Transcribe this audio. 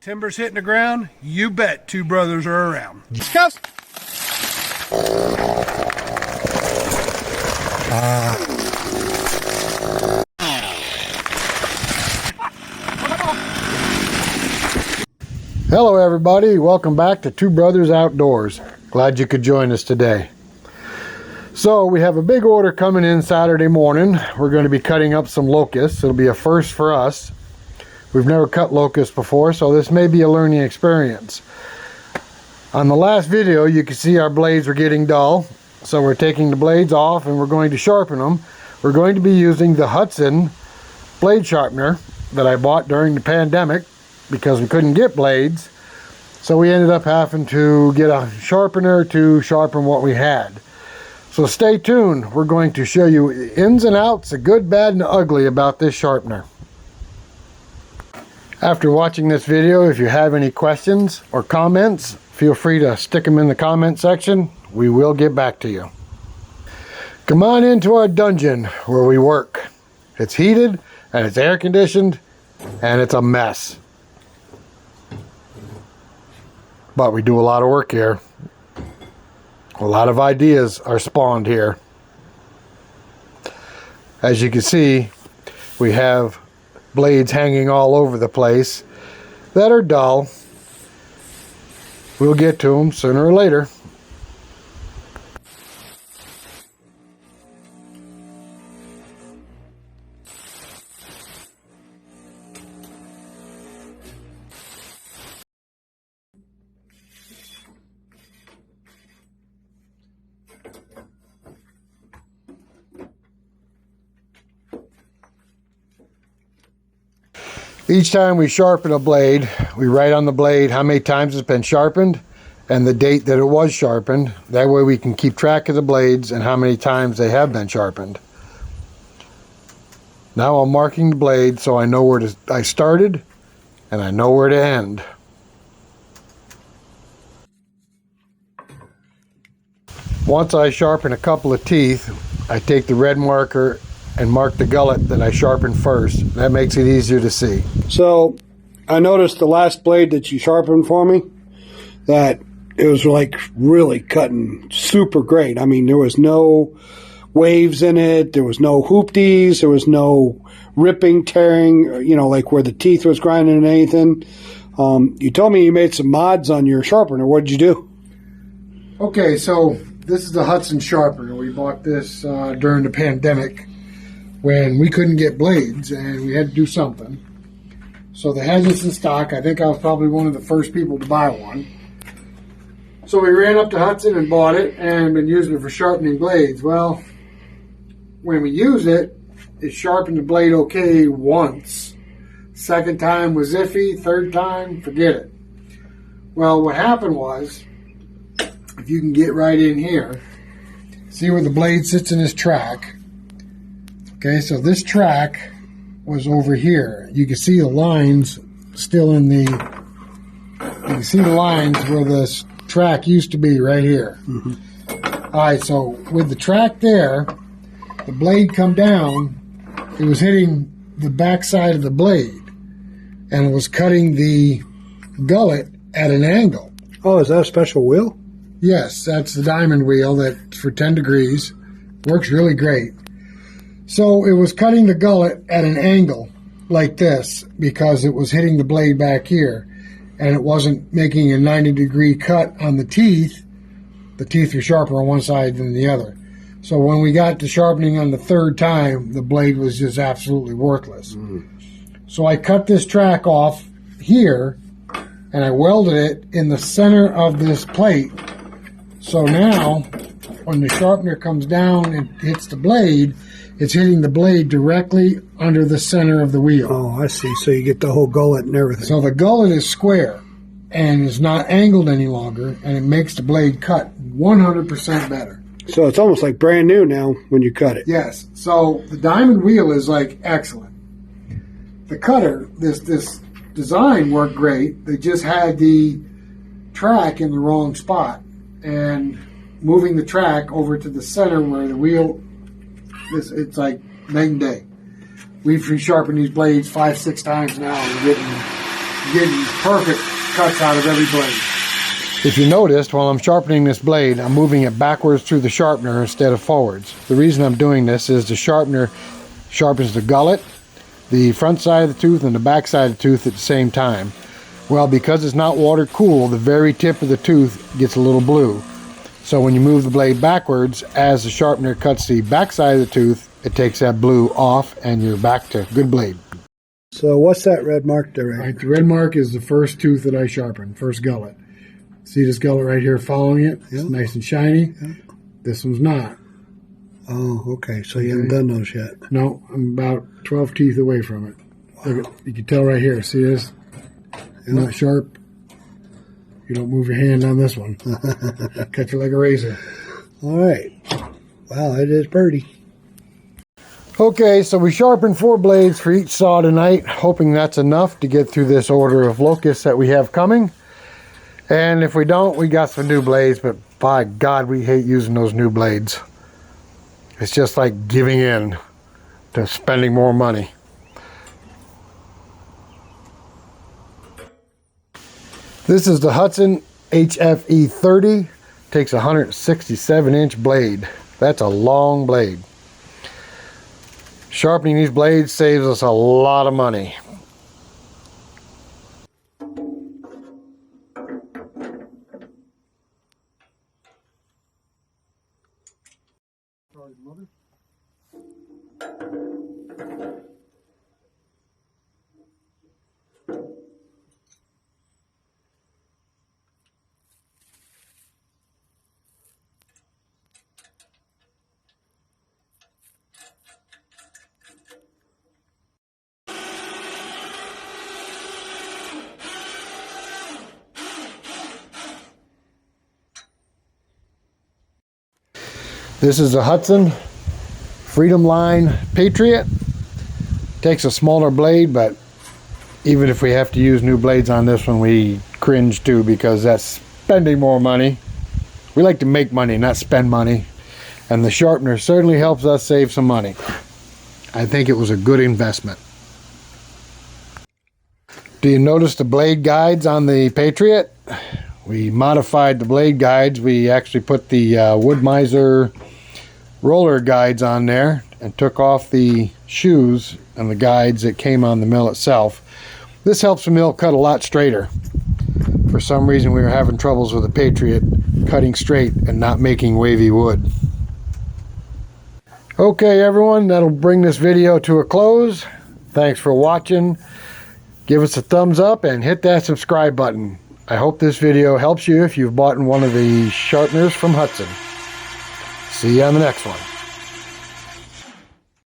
Timber's hitting the ground, you bet two brothers are around. Discuss. Hello everybody, welcome back to Two Brothers Outdoors. Glad you could join us today. So we have a big order coming in Saturday morning. We're going to be cutting up some locusts. It'll be a first for us. We've never cut locusts before, so this may be a learning experience. On the last video you can see our blades were getting dull, so we're taking the blades off and we're going to sharpen them. We're going to be using the Hud-son blade sharpener that I bought during the pandemic because we couldn't get blades, so we ended up having to get a sharpener to sharpen what we had. So stay tuned. We're going to show you ins and outs, the good, bad, and the ugly about this sharpener. After watching this video, if you have any questions or comments, feel free to stick them in the comment section. We will get back to you. Come on into our dungeon where we work. It's heated and it's air conditioned and it's a mess. But we do a lot of work here. A lot of ideas are spawned here. As you can see, we have blades hanging all over the place that are dull. We'll get to them sooner or later. Each time we sharpen a blade, we write on the blade how many times it's been sharpened and the date that it was sharpened. That way we can keep track of the blades and how many times they have been sharpened. Now I'm marking the blade so I know where I started and I know where to end. Once I sharpen a couple of teeth, I take the red marker and mark the gullet that I sharpened first. That makes it easier to see. So I noticed the last blade that you sharpened for me, that it was like really cutting super great. I mean, there was no waves in it. There was no hoopties. There was no ripping, tearing, you know, like where the teeth was grinding and anything. You told me you made some mods on your sharpener. What did you do? Okay, so this is the Hud-son sharpener. We bought this during the pandemic when we couldn't get blades and we had to do something. So they had this in stock. I think I was probably one of the first people to buy one. So we ran up to Hud-son and bought it and been using it for sharpening blades. Well, when we use it, it sharpened the blade okay once. Second time was iffy. Third time, forget it. Well, what happened was, if you can get right in here, see where the blade sits in this track. Okay, so this track was over here. You can see the lines still in the, you can see the lines where this track used to be right here. Mm-hmm. All right, so with the track there, the blade come down, it was hitting the back side of the blade and it was cutting the gullet at an angle. Oh, is that a special wheel? Yes, that's the diamond wheel that's for 10 degrees. Works really great. So it was cutting the gullet at an angle like this because it was hitting the blade back here and it wasn't making a 90-degree cut on the teeth. The teeth are sharper on one side than the other. So when we got to sharpening on the third time, the blade was just absolutely worthless. So I cut this track off here and I welded it in the center of this plate. So now when the sharpener comes down and hits the blade, it's hitting the blade directly under the center of the wheel. Oh, I see. So you get the whole gullet and everything. So the gullet is square and is not angled any longer, and it makes the blade cut 100% better. So it's almost like brand new now when you cut it. Yes. So the diamond wheel is like excellent. The cutter, this design worked great. They just had the track in the wrong spot, and moving the track over to the center where the wheel, it's like night and day. We've resharpened these blades 5-6 times now and getting getting perfect cuts out of every blade. If you noticed, while I'm sharpening this blade, I'm moving it backwards through the sharpener instead of forwards. The reason I'm doing this is the sharpener sharpens the gullet, the front side of the tooth, and the back side of the tooth at the same time. Well, because it's not water cool, the very tip of the tooth gets a little blue. So when you move the blade backwards, as the sharpener cuts the back side of the tooth, it takes that blue off and you're back to good blade. So what's that red mark there? All right, the red mark is the first tooth that I sharpened, first gullet. See this gullet right here following it? It's nice and shiny. Yeah. This one's not. Oh, okay. So you haven't done those yet? No, I'm about 12 teeth away from it. Wow. Look at, you can tell right here. See this? Not sharp. You don't move your hand on this one. Cut you like a razor. All right. Wow, it is pretty. Okay, so we sharpened 4 blades for each saw tonight, hoping that's enough to get through this order of locusts that we have coming. And if we don't, we got some new blades, but by God, we hate using those new blades. It's just like giving in to spending more money. This is the Hud-son HFE 30. Takes a 167-inch blade. That's a long blade. Sharpening these blades saves us a lot of money. This is a Hud-son Freedom Line Patriot. Takes a smaller blade, but even if we have to use new blades on this one, we cringe too, because that's spending more money. We like to make money, not spend money. And the sharpener certainly helps us save some money. I think it was a good investment. Do you notice the blade guides on the Patriot? We modified the blade guides. We actually put the Wood Miser roller guides on there and took off the shoes and the guides that came on the mill itself. This helps the mill cut a lot straighter. For some reason we were having troubles with the Patriot cutting straight and not making wavy wood. Okay everyone, that'll bring this video to a close. Thanks for watching. Give us a thumbs up and hit that subscribe button. I hope this video helps you if you've bought one of the sharpeners from Hud-son. See you on the next one.